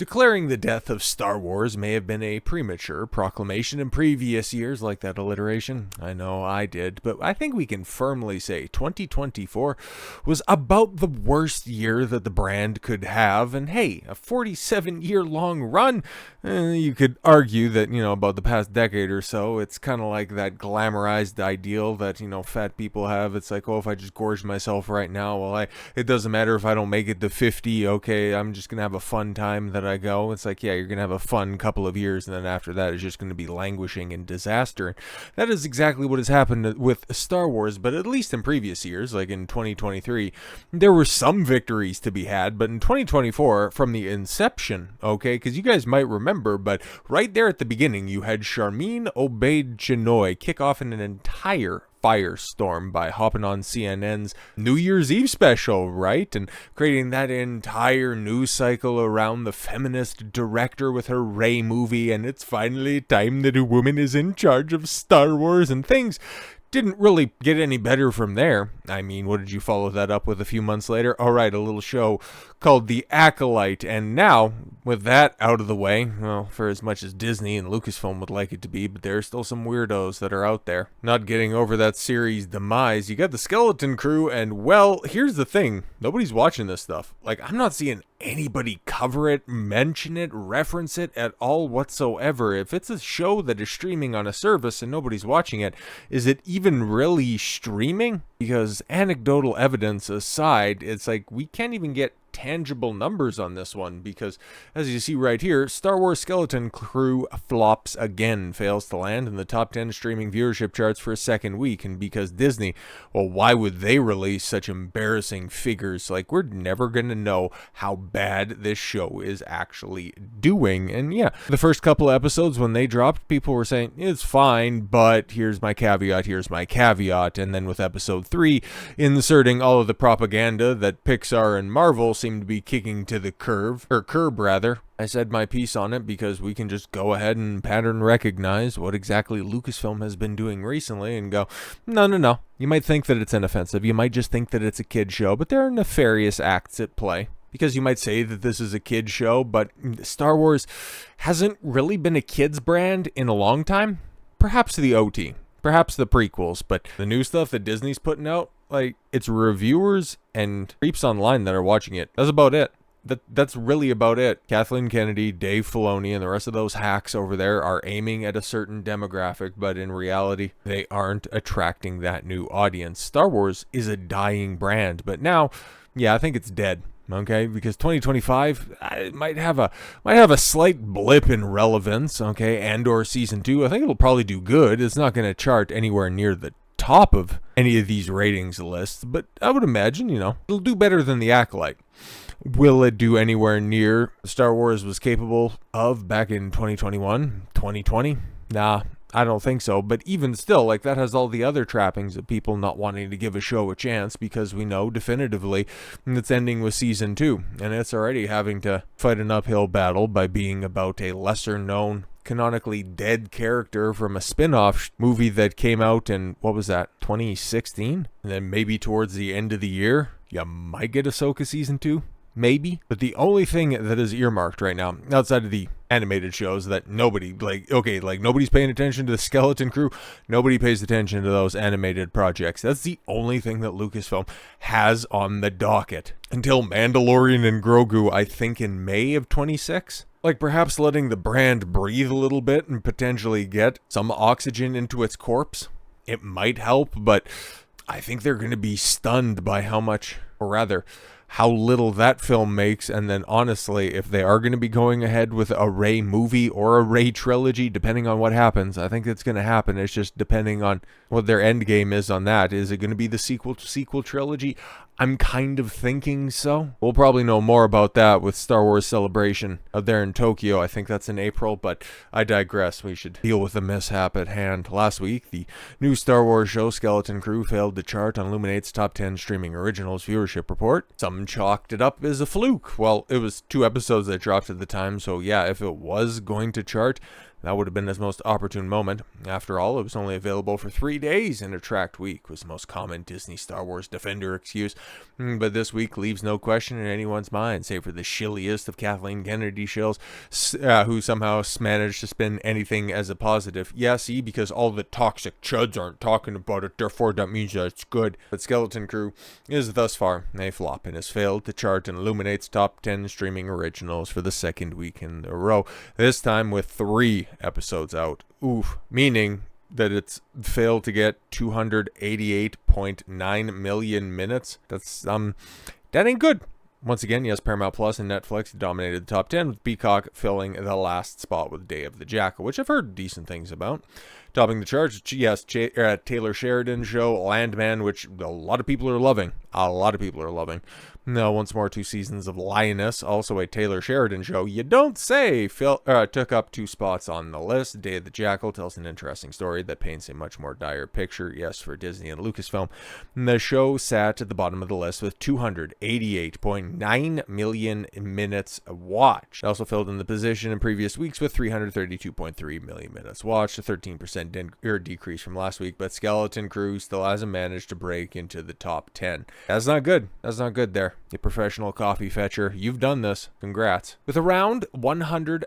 Declaring the death of Star Wars may have been a premature proclamation in previous years, like that alliteration. I know I did, but I think we can firmly say 2024 was about the worst year that the brand could have. And hey, a 47-year-long run, you could argue that, about the past decade or so, it's kind of like that glamorized ideal that, fat people have. It's like, oh, if I just gorge myself right now, well, it doesn't matter if I don't make it to 50, okay, I'm just going to have a fun time that I go. It's like, yeah, you're going to have a fun couple of years, and then after that, it's just going to be languishing in disaster. And that is exactly what has happened with Star Wars, but at least in previous years, like in 2023, there were some victories to be had, but in 2024, from the inception, okay, because you guys might remember, but right there at the beginning, you had Charmin Obaid-Chinoy kick off in an entire firestorm by hopping on CNN's New Year's Eve special, right? And creating that entire news cycle around the feminist director with her Rey movie, and it's finally time that a woman is in charge of Star Wars, and things didn't really get any better from there. I mean, what did you follow that up with a few months later? All right, a little show called The Acolyte. And now, with that out of the way, well, for as much as Disney and Lucasfilm would like it to be, but there are still some weirdos that are out there not getting over that series' demise. You got the Skeleton Crew, and well, here's the thing. Nobody's watching this stuff. Like, I'm not seeing anybody cover it, mention it, reference it at all whatsoever. If it's a show that is streaming on a service and nobody's watching it, is it even really streaming? Because anecdotal evidence aside, it's like we can't even get tangible numbers on this one, because as you see right here, Star Wars Skeleton Crew flops again, fails to land in the top 10 streaming viewership charts for a second week. And because Disney, well, why would they release such embarrassing figures? Like, we're never gonna know how bad this show is actually doing. And yeah, the first couple episodes when they dropped, people were saying it's fine, but here's my caveat, and then with episode 3 inserting all of the propaganda that Pixar and Marvel seem to be kicking to the curb. I said my piece on it because we can just go ahead and pattern recognize what exactly Lucasfilm has been doing recently and go, no. You might think that it's inoffensive. You might just think that it's a kid show, but there are nefarious acts at play. Because you might say that this is a kid show, but Star Wars hasn't really been a kids brand in a long time. Perhaps the OT. Perhaps the prequels, but the new stuff that Disney's putting out, like, it's reviewers and creeps online that are watching it. That's about it. That's really about it. Kathleen Kennedy, Dave Filoni, and the rest of those hacks over there are aiming at a certain demographic, but in reality, they aren't attracting that new audience. Star Wars is a dying brand, but now, yeah, I think it's dead. Okay, because 2025 might have a slight blip in relevance. Okay, Andor season 2, I think it'll probably do good. It's not going to chart anywhere near the top of any of these ratings lists, but I would imagine, it'll do better than The Acolyte. Will it do anywhere near Star Wars was capable of back in 2021, 2020? Nah, I don't think so, but even still, like, that has all the other trappings of people not wanting to give a show a chance, because we know definitively it's ending with season 2, and it's already having to fight an uphill battle by being about a lesser known, canonically dead character from a spin-off movie that came out in, what was that, 2016? And then maybe towards the end of the year, you might get Ahsoka season 2. Maybe. But the only thing that is earmarked right now, outside of the animated shows that nobody, nobody's paying attention to the Skeleton Crew, nobody pays attention to those animated projects. That's the only thing that Lucasfilm has on the docket. Until Mandalorian and Grogu, I think in May of 26. Like, perhaps letting the brand breathe a little bit and potentially get some oxygen into its corpse. It might help, but I think they're going to be stunned by how much, or rather, how little that film makes. And then honestly, if they are going to be going ahead with a Rey movie or a Rey trilogy, depending on what happens, I think it's going to happen. It's just depending on what their end game is on that. Is it going to be the sequel trilogy? I'm kind of thinking so. We'll probably know more about that with Star Wars Celebration out there in Tokyo. I think that's in April, but I digress. We should deal with the mishap at hand. Last week, the new Star Wars show Skeleton Crew failed to chart on Illuminate's top 10 streaming originals viewership report. Some chalked it up as a fluke. Well, it was 2 episodes that dropped at the time, so yeah, if it was going to chart, that would have been his most opportune moment. After all, it was only available for 3 days, and a tracked week was the most common Disney Star Wars Defender excuse. But this week leaves no question in anyone's mind, save for the shilliest of Kathleen Kennedy shills, who somehow managed to spin anything as a positive. Yeah, see, because all the toxic chuds aren't talking about it, therefore that means that it's good. But Skeleton Crew is thus far a flop and has failed to chart and illuminates top 10 streaming originals for the second week in a row, this time with 3 episodes out. Oof, meaning that it's failed to get 288.9 million minutes. That's that ain't good. Once again, yes, Paramount Plus and Netflix dominated the top 10, with Peacock filling the last spot with Day of the Jackal, which I've heard decent things about. Topping the charts, yes, Taylor Sheridan's show, Landman, which a lot of people are loving. Now, once more, 2 seasons of Lioness, also a Taylor Sheridan show. You don't say. Took up 2 spots on the list. Day of the Jackal tells an interesting story that paints a much more dire picture, yes, for Disney and Lucasfilm. The show sat at the bottom of the list with 288.9 million minutes watched. It also filled in the position in previous weeks with 332.3 million minutes watched, a 13% decrease from last week, but Skeleton Crew still hasn't managed to break into the top 10. That's not good. That's not good there. You professional coffee fetcher, you've done this. Congrats. With around 1 minutes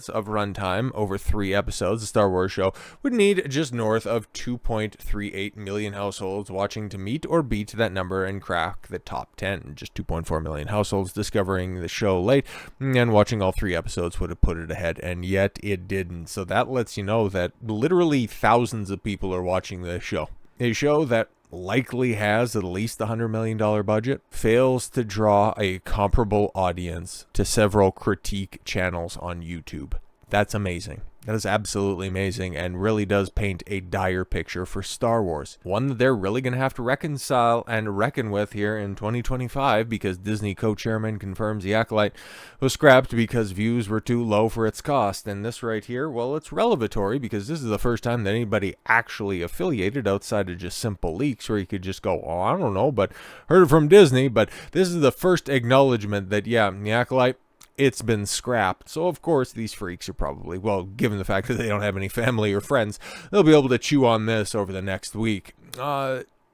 of runtime over 3 episodes, the Star Wars show would need just north of 2.38 million households watching to meet or beat that number and crack the top 10. Just 2.4 million households discovering the show late, and watching all 3 episodes would have put it ahead, and yet it didn't. So that lets you know that literally thousands of people are watching this show. A show that likely has at least $100 million budget, fails to draw a comparable audience to several critique channels on YouTube. That's amazing. That is absolutely amazing, and really does paint a dire picture for Star Wars. One that they're really going to have to reconcile and reckon with here in 2025, because Disney co-chairman confirms the Acolyte was scrapped because views were too low for its cost. And this right here, well, it's revelatory, because this is the first time that anybody actually affiliated outside of just simple leaks where you could just go, oh, I don't know, but heard it from Disney. But this is the first acknowledgement that, yeah, the Acolyte, it's been scrapped. So, of course, these freaks are probably, well, given the fact that they don't have any family or friends, they'll be able to chew on this over the next week.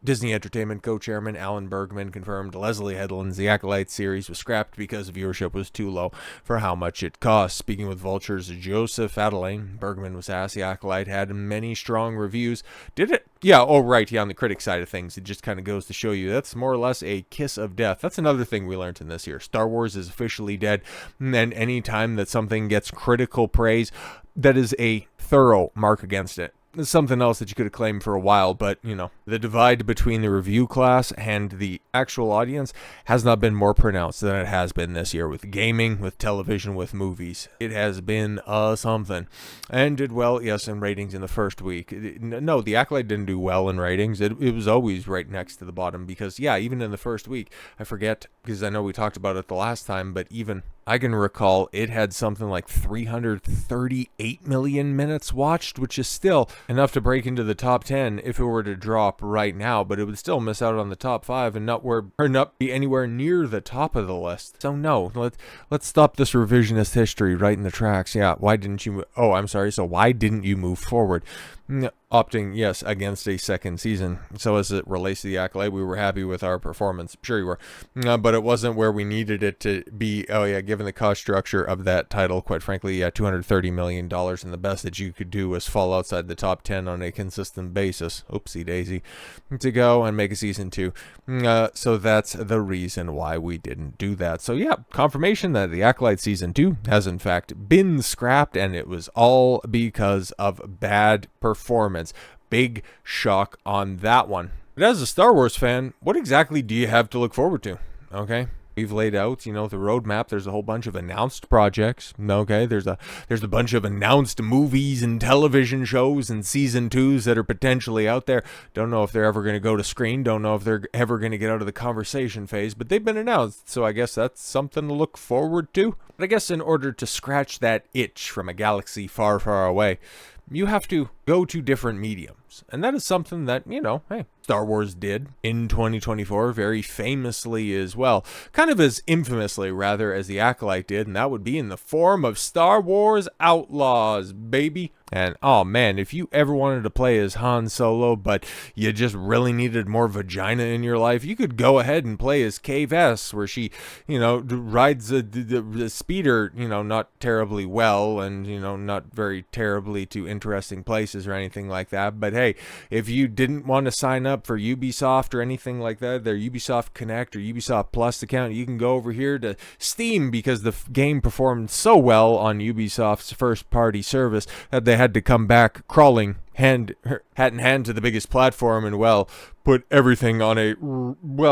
Disney Entertainment co-chairman Alan Bergman confirmed Leslie Headland's The Acolyte series was scrapped because viewership was too low for how much it cost. Speaking with Vulture's Joseph Adelaine, Bergman was asked, The Acolyte had many strong reviews. Did it? Yeah, oh right, yeah, on the critic side of things, it just kind of goes to show you that's more or less a kiss of death. That's another thing we learned in this year. Star Wars is officially dead, and any time that something gets critical praise, that is a thorough mark against it. It's something else that you could have claimed for a while, but, you know, the divide between the review class and the actual audience has not been more pronounced than it has been this year with gaming, with television, with movies. It has been something. And did well, yes, in ratings in the first week. No, the Acolyte didn't do well in ratings. It was always right next to the bottom because, yeah, even in the first week, I forget, because I know we talked about it the last time, but even I can recall it had something like 338 million minutes watched, which is still enough to break into the top 10 if it were to drop right now, but it would still miss out on the top 5 and not be anywhere near the top of the list. So no, let's stop this revisionist history right in the tracks. Yeah, why didn't you? Oh, I'm sorry. So why didn't you move forward? Opting, yes, against a second season. So as it relates to the Acolyte, we were happy with our performance. Sure you were. But it wasn't where we needed it to be. Oh yeah, given the cost structure of that title, quite frankly, yeah, $230 million, and the best that you could do was fall outside the top 10 on a consistent basis. Oopsie daisy. To go and make a season 2. So that's the reason why we didn't do that. So yeah, confirmation that the Acolyte season 2 has in fact been scrapped, and it was all because of bad performance. Big shock on that one. But as a Star Wars fan, what exactly do you have to look forward to? Okay, we've laid out, you know, the roadmap. There's a whole bunch of announced projects. Okay, there's a bunch of announced movies and television shows and season 2s that are potentially out there. Don't know if they're ever going to go to screen. Don't know if they're ever going to get out of the conversation phase, but they've been announced. So I guess that's something to look forward to. But I guess in order to scratch that itch from a galaxy far, far away, you have to go to different mediums. And that is something that, hey, Star Wars did in 2024 very famously as well. Kind of as infamously, rather, as the Acolyte did, and that would be in the form of Star Wars Outlaws, baby. And, oh man, if you ever wanted to play as Han Solo, but you just really needed more vagina in your life, you could go ahead and play as Cave S, where she, rides the speeder, not terribly well, and, not very terribly to interesting places or anything like that. But hey, if you didn't want to sign up for Ubisoft or anything like that, their Ubisoft Connect or Ubisoft Plus account, you can go over here to Steam, because the game performed so well on Ubisoft's first-party service that they had to come back crawling hat in hand to the biggest platform and, well, put everything on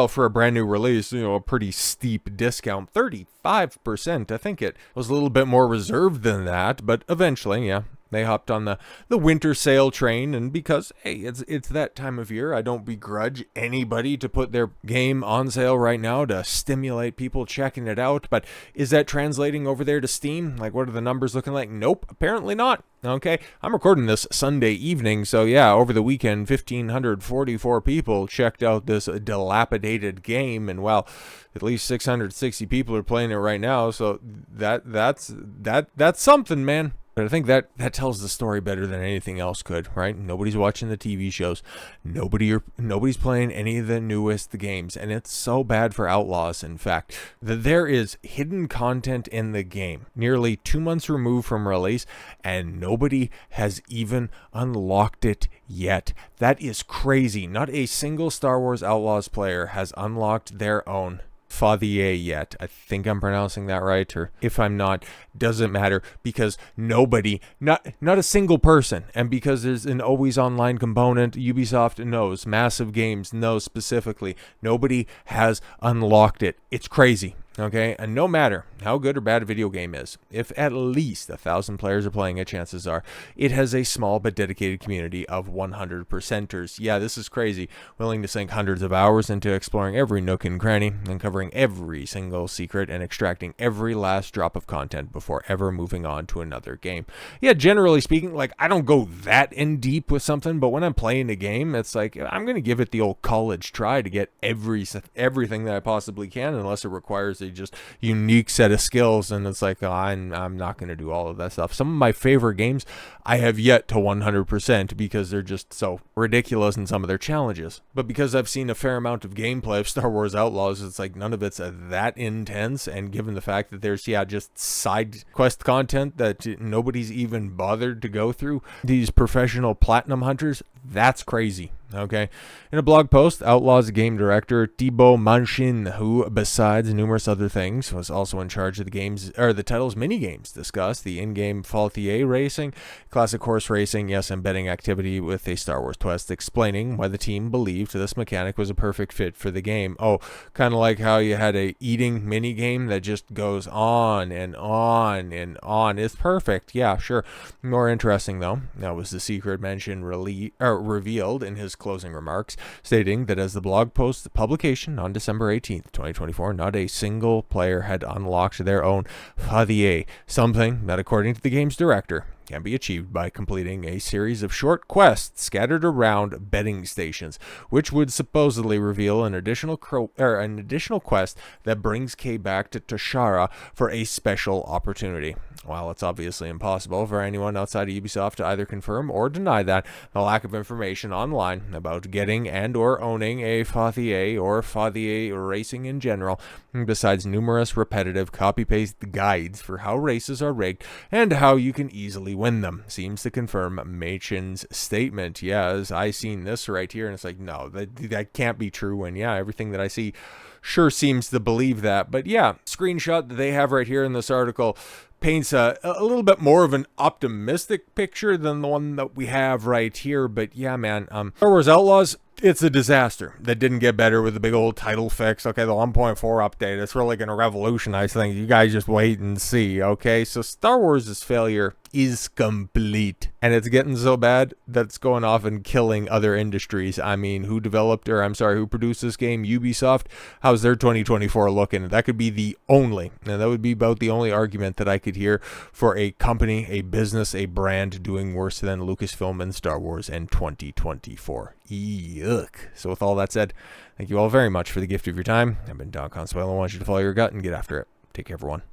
for a brand new release, a pretty steep discount, 35%. I think it was a little bit more reserved than that, but eventually, yeah, they hopped on the winter sale train. And because, hey, it's that time of year, I don't begrudge anybody to put their game on sale right now to stimulate people checking it out. But is that translating over there to Steam? Like, what are the numbers looking like? Nope, apparently not. Okay, I'm recording this Sunday evening, so yeah, over the weekend, 1,544 people checked out this dilapidated game, and well, at least 660 people are playing it right now, so that's something, man. But I think that tells the story better than anything else could, right? Nobody's watching the TV shows. Nobody's playing any of the newest games. And it's so bad for Outlaws, in fact, that there is hidden content in the game, nearly 2 months removed from release, and nobody has even unlocked it yet. That is crazy. Not a single Star Wars Outlaws player has unlocked their own Fathier yet. I think I'm pronouncing that right, or if I'm not, doesn't matter, because nobody, not a single person, and because there's an always online component, Ubisoft knows, massive games know specifically, nobody has unlocked it. It's crazy. Okay, and no matter how good or bad a video game is, if at least 1,000 players are playing it, chances are it has a small but dedicated community of 100%ers. Yeah, this is crazy. Willing to sink hundreds of hours into exploring every nook and cranny, uncovering every single secret, and extracting every last drop of content before ever moving on to another game. Yeah, generally speaking, like, I don't go that in deep with something, but when I'm playing a game, it's like, I'm going to give it the old college try to get everything that I possibly can, unless it requires a just unique set of skills, and it's like, I'm not going to do all of that stuff. Some of my favorite games I have yet to 100% because they're just so ridiculous in some of their challenges. But because I've seen a fair amount of gameplay of Star Wars Outlaws, it's like none of it's that intense, and given the fact that there's, just side quest content that nobody's even bothered to go through, these professional platinum hunters, that's crazy. Okay. In a blog post, Outlaws game director Thibaut Manchin, who, besides numerous other things, was also in charge of the title's mini-games, discussed the in-game Falthier racing, classic horse racing, yes, and betting activity with a Star Wars twist, explaining why the team believed this mechanic was a perfect fit for the game. Oh, kind of like how you had a eating mini-game that just goes on and on and on. It's perfect. Yeah, sure. More interesting, though, that was the secret Manchin revealed in his closing remarks, stating that as the blog post's publication on December 18th, 2024, not a single player had unlocked their own Fathier, something that, according to the game's director, can be achieved by completing a series of short quests scattered around betting stations, which would supposedly reveal an additional quest that brings Kay back to Toshara for a special opportunity. While it's obviously impossible for anyone outside of Ubisoft to either confirm or deny that, the lack of information online about getting and or owning a Fathier or Fathier racing in general, besides numerous repetitive copy-paste guides for how races are rigged and how you can easily win them, seems to confirm Machin's statement. Yeah, as I seen this right here, and it's like, no, that can't be true, and yeah, everything that I see sure seems to believe that. But yeah, screenshot that they have right here in this article paints a little bit more of an optimistic picture than the one that we have right here. But yeah, man, Star Wars Outlaws, it's a disaster that didn't get better with the big old title fix. Okay, the 1.4 update, it's really going to revolutionize things. You guys just wait and see, okay? So Star Wars' failure is complete, and it's getting so bad that it's going off and killing other industries. I mean, who produced this game? Ubisoft. How's their 2024 looking? That could be that would be about the only argument that I could it here for a company, a business, a brand doing worse than Lucasfilm and Star Wars in 2024. Yuck. So with all that said, thank you all very much for the gift of your time. I've been Don Consuelo. I want you to follow your gut and get after it. Take care, everyone.